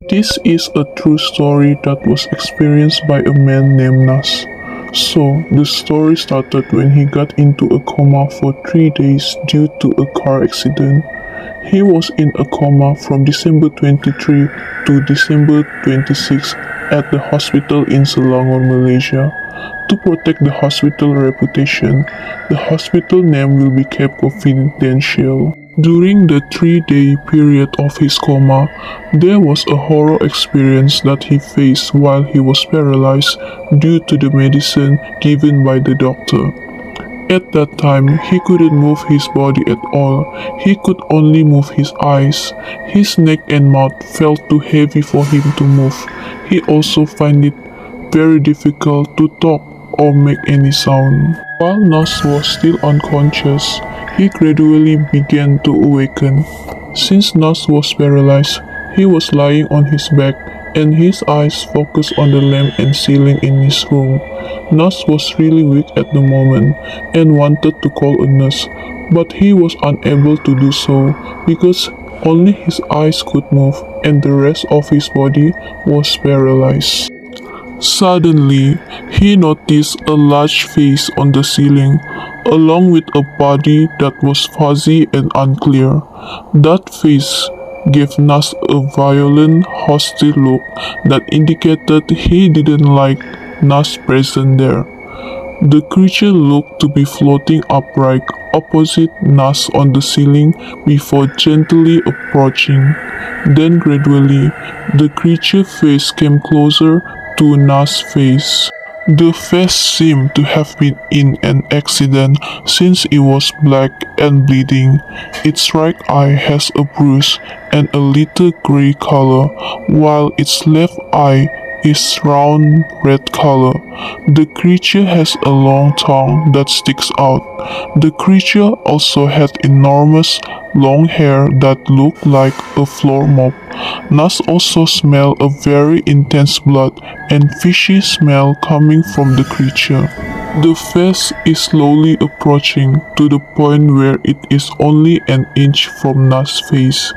This is a true story that was experienced by a man named Nas. So, the story started when he got into a coma for 3 days due to a car accident. He was in a coma from December 23 to December 26 at the hospital in Selangor, Malaysia. To protect the hospital reputation, the hospital name will be kept confidential. During the 3-day period of his coma, there was a horror experience that he faced while he was paralyzed due to the medicine given by the doctor. At that time, he couldn't move his body at all. He could only move his eyes. His neck and mouth felt too heavy for him to move. He also found it very difficult to talk or make any sound. While Nas was still unconscious, he gradually began to awaken. Since Nas was paralyzed, he was lying on his back and his eyes focused on the lamp and ceiling in his room. Nas was really weak at the moment and wanted to call a nurse, but he was unable to do so because only his eyes could move and the rest of his body was paralyzed. Suddenly, he noticed a large face on the ceiling, along with a body that was fuzzy and unclear. That face gave Nas a violent, hostile look that indicated he didn't like Nas present there. The creature looked to be floating upright opposite Nas on the ceiling before gently approaching. Then gradually, the creature face came closer to Nas' face. The face seemed to have been in an accident since it was black and bleeding. Its right eye has a bruise and a little gray color, while its left eye is round red color. The creature has a long tongue that sticks out. The creature also had enormous long hair that looked like a floor mop. Nas also smelled a very intense blood and fishy smell coming from the creature. The face is slowly approaching to the point where it is only an inch from Nas' face.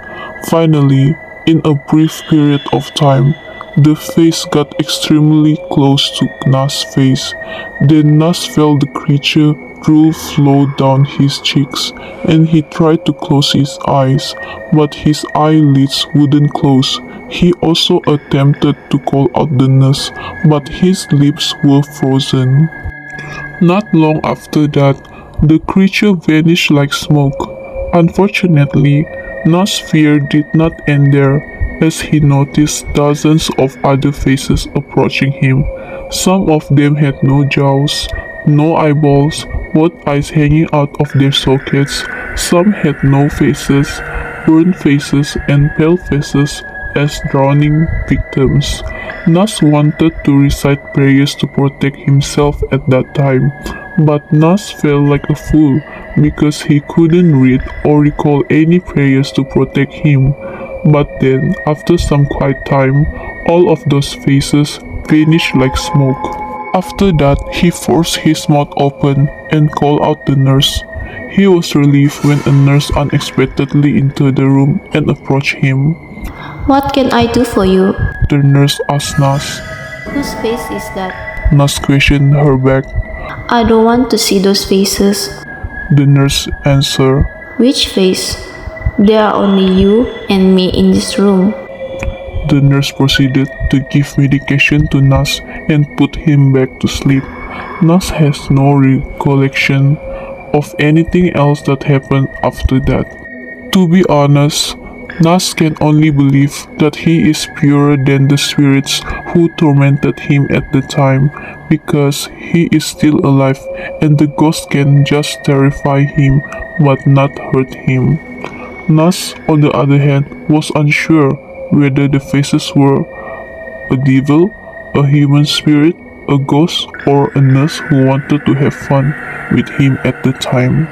Finally, in a brief period of time, the face got extremely close to Nas' face. Then Nas felt the creature drool flow down his cheeks, and he tried to close his eyes, but his eyelids wouldn't close. He also attempted to call out the nurse, but his lips were frozen. Not long after that, the creature vanished like smoke. Unfortunately, Nas' fear did not end there, as he noticed dozens of other faces approaching him. Some of them had no jaws, no eyeballs, both eyes hanging out of their sockets. Some had no faces, burned faces, and pale faces as drowning victims. Nas wanted to recite prayers to protect himself at that time, but Nas felt like a fool because he couldn't read or recall any prayers to protect him. But then, after some quiet time, all of those faces vanished like smoke. After that, he forced his mouth open and called out the nurse. He was relieved when a nurse unexpectedly entered the room and approached him. What can I do for you? The nurse asked Nas. Whose face is that? Nas questioned her back. I don't want to see those faces. The nurse answered. Which face? There are only you and me in this room. The nurse proceeded to give medication to Nas and put him back to sleep. Nas has no recollection of anything else that happened after that. To be honest, Nas can only believe that he is purer than the spirits who tormented him at the time, because he is still alive and the ghost can just terrify him but not hurt him. Nas, on the other hand, was unsure whether the faces were a devil, a human spirit, a ghost, or a nurse who wanted to have fun with him at the time.